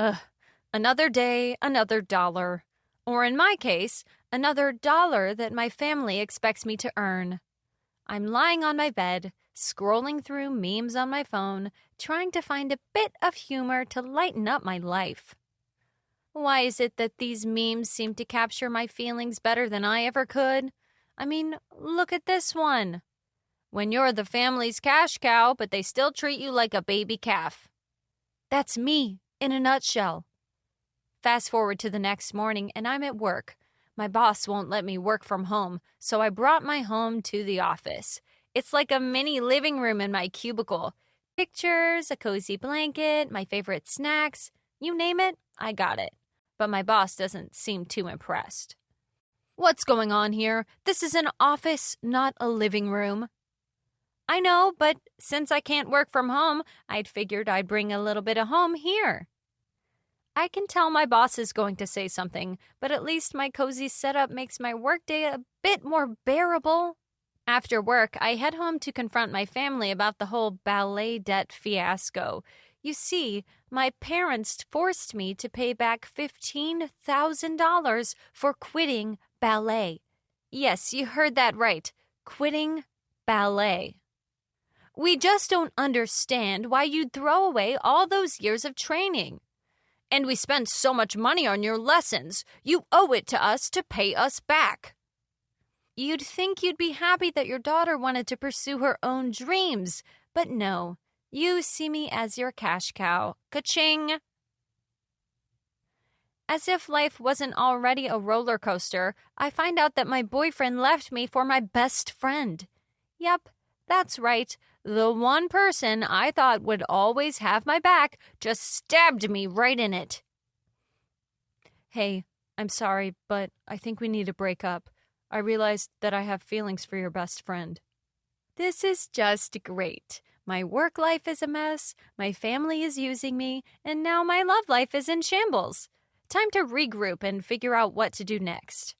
Ugh, another day, another dollar. Or in my case, another dollar that my family expects me to earn. I'm lying on my bed, scrolling through memes on my phone, trying to find a bit of humor to lighten up my life. Why is it that these memes seem to capture my feelings better than I ever could? I mean, look at this one. When you're the family's cash cow, but they still treat you like a baby calf. That's me, in a nutshell. Fast forward to the next morning, and I'm at work. My boss won't let me work from home, so I brought my home to the office. It's like a mini living room in my cubicle. Pictures, a cozy blanket, my favorite snacks. You name it, I got it. But my boss doesn't seem too impressed. What's going on here? This is an office, not a living room. I know, but since I can't work from home, I'd figured I'd bring a little bit of home here. I can tell my boss is going to say something, but at least my cozy setup makes my workday a bit more bearable. After work, I head home to confront my family about the whole ballet debt fiasco. You see, my parents forced me to pay back $15,000 for quitting ballet. Yes, you heard that right. Quitting ballet. We just don't understand why you'd throw away all those years of training. And we spent so much money on your lessons. You owe it to us to pay us back. You'd think you'd be happy that your daughter wanted to pursue her own dreams, but no. You see me as your cash cow. Ka-ching! As if life wasn't already a roller coaster, I find out that my boyfriend left me for my best friend. Yep, that's right. The one person I thought would always have my back just stabbed me right in it. Hey, I'm sorry, but I think we need to break up. I realized that I have feelings for your best friend. This is just great. My work life is a mess, my family is using me, and now my love life is in shambles. Time to regroup and figure out what to do next.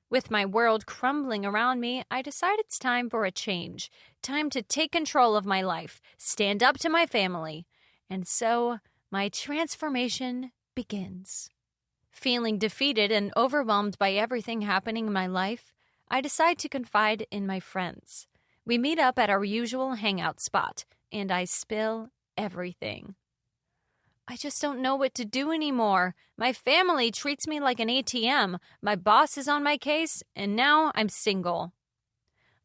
With my world crumbling around me, I decide it's time for a change. Time to take control of my life, stand up to my family. And so, my transformation begins. Feeling defeated and overwhelmed by everything happening in my life, I decide to confide in my friends. We meet up at our usual hangout spot, and I spill everything. I just don't know what to do anymore. My family treats me like an ATM. My boss is on my case, and now I'm single.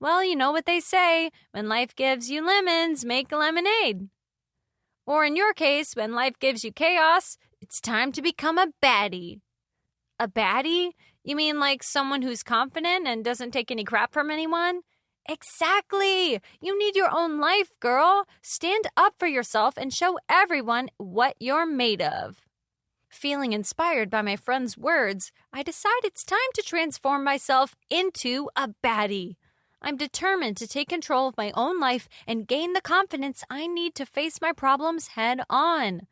Well, you know what they say. When life gives you lemons, make lemonade. Or in your case, when life gives you chaos, it's time to become a baddie. A baddie? You mean like someone who's confident and doesn't take any crap from anyone? Exactly! You need your own life, girl. Stand up for yourself and show everyone what you're made of. Feeling inspired by my friend's words, I decide it's time to transform myself into a baddie. I'm determined to take control of my own life and gain the confidence I need to face my problems head on.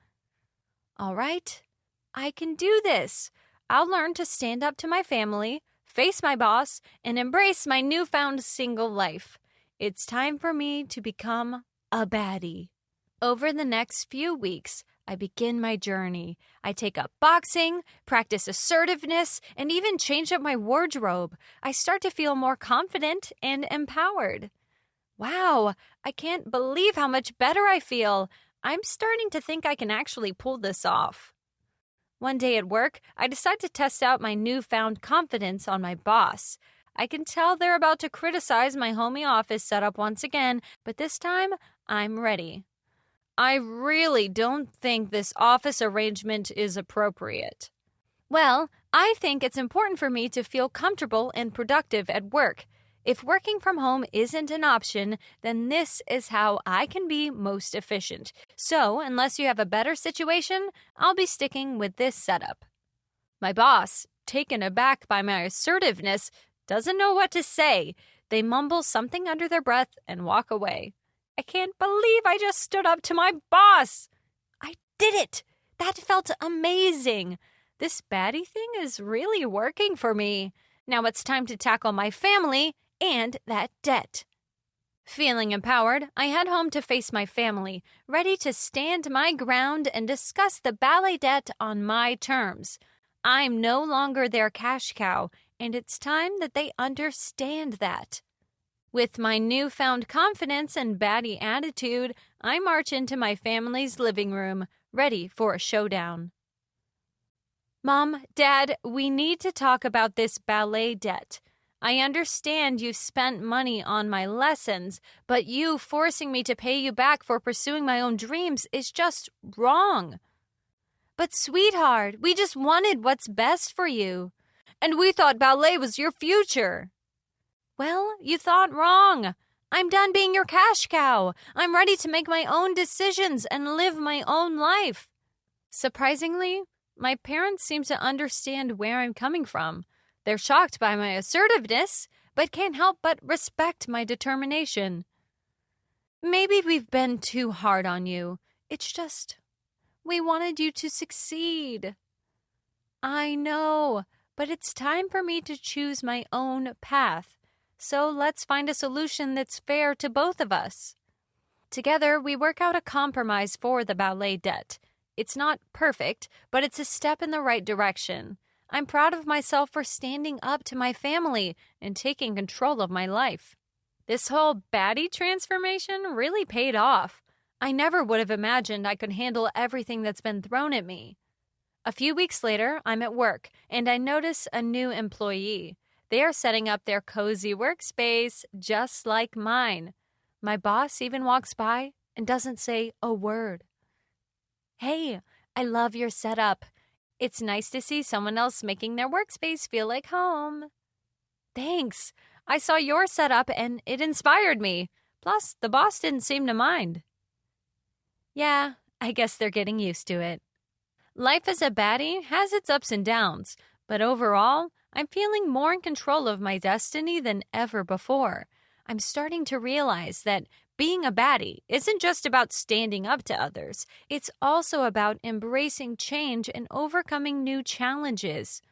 All right, I can do this. I'll learn to stand up to my family, face my boss, and embrace my newfound single life. It's time for me to become a baddie. Over the next few weeks, I begin my journey. I take up boxing, practice assertiveness, and even change up my wardrobe. I start to feel more confident and empowered. Wow, I can't believe how much better I feel. I'm starting to think I can actually pull this off. One day at work, I decide to test out my newfound confidence on my boss. I can tell they're about to criticize my homey office setup once again, but this time, I'm ready. I really don't think this office arrangement is appropriate. Well, I think it's important for me to feel comfortable and productive at work. If working from home isn't an option, then this is how I can be most efficient. So, unless you have a better situation, I'll be sticking with this setup. My boss, taken aback by my assertiveness, doesn't know what to say. They mumble something under their breath and walk away. I can't believe I just stood up to my boss. I did it. That felt amazing. This baddie thing is really working for me. Now it's time to tackle my family and that debt. Feeling empowered, I head home to face my family, ready to stand my ground and discuss the ballet debt on my terms. I'm no longer their cash cow, and it's time that they understand that. With my newfound confidence and baddie attitude, I march into my family's living room, ready for a showdown. Mom, Dad, we need to talk about this ballet debt. I understand you spent money on my lessons, but you forcing me to pay you back for pursuing my own dreams is just wrong. But sweetheart, we just wanted what's best for you. And we thought ballet was your future. Well, you thought wrong. I'm done being your cash cow. I'm ready to make my own decisions and live my own life. Surprisingly, my parents seem to understand where I'm coming from. They're shocked by my assertiveness, but can't help but respect my determination. Maybe we've been too hard on you. It's just, we wanted you to succeed. I know, but it's time for me to choose my own path. So let's find a solution that's fair to both of us. Together, we work out a compromise for the ballet debt. It's not perfect, but it's a step in the right direction. I'm proud of myself for standing up to my family and taking control of my life. This whole baddie transformation really paid off. I never would have imagined I could handle everything that's been thrown at me. A few weeks later, I'm at work, and I notice a new employee. They are setting up their cozy workspace just like mine. My boss even walks by and doesn't say a word. Hey, I love your setup. It's nice to see someone else making their workspace feel like home. Thanks. I saw your setup and it inspired me. Plus, the boss didn't seem to mind. Yeah, I guess they're getting used to it. Life as a baddie has its ups and downs, but overall, I'm feeling more in control of my destiny than ever before. I'm starting to realize that being a baddie isn't just about standing up to others. It's also about embracing change and overcoming new challenges.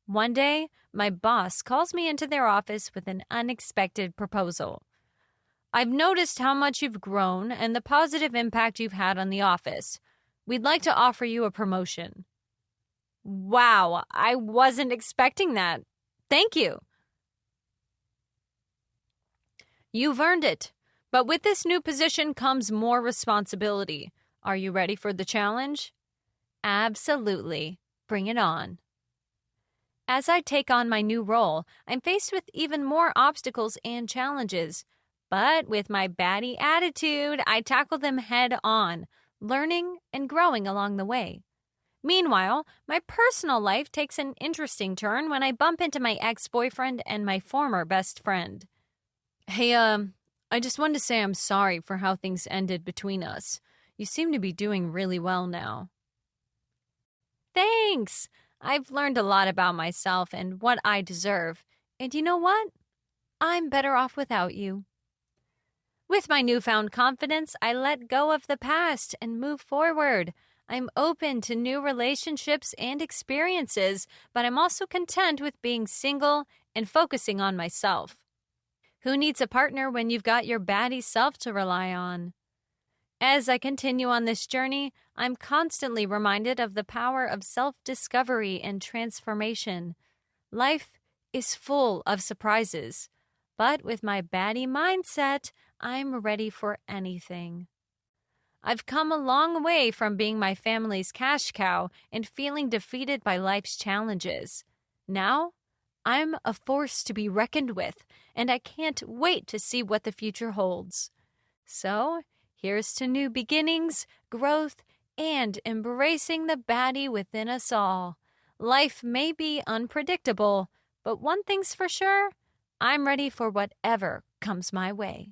One day, my boss calls me into their office with an unexpected proposal. I've noticed how much you've grown and the positive impact you've had on the office. We'd like to offer you a promotion. Wow, I wasn't expecting that. Thank you. You've earned it. But with this new position comes more responsibility. Are you ready for the challenge? Absolutely. Bring it on. As I take on my new role, I'm faced with even more obstacles and challenges. But with my baddie attitude, I tackle them head on, learning and growing along the way. Meanwhile, my personal life takes an interesting turn when I bump into my ex-boyfriend and my former best friend. Hey, I just wanted to say I'm sorry for how things ended between us. You seem to be doing really well now. Thanks! I've learned a lot about myself and what I deserve. And you know what? I'm better off without you. With my newfound confidence, I let go of the past and move forward. I'm open to new relationships and experiences, but I'm also content with being single and focusing on myself. Who needs a partner when you've got your baddie self to rely on? As I continue on this journey, I'm constantly reminded of the power of self-discovery and transformation. Life is full of surprises, but with my baddie mindset, I'm ready for anything. I've come a long way from being my family's cash cow and feeling defeated by life's challenges. Now, I'm a force to be reckoned with, and I can't wait to see what the future holds. So, here's to new beginnings, growth, and embracing the baddie within us all. Life may be unpredictable, but one thing's for sure, I'm ready for whatever comes my way.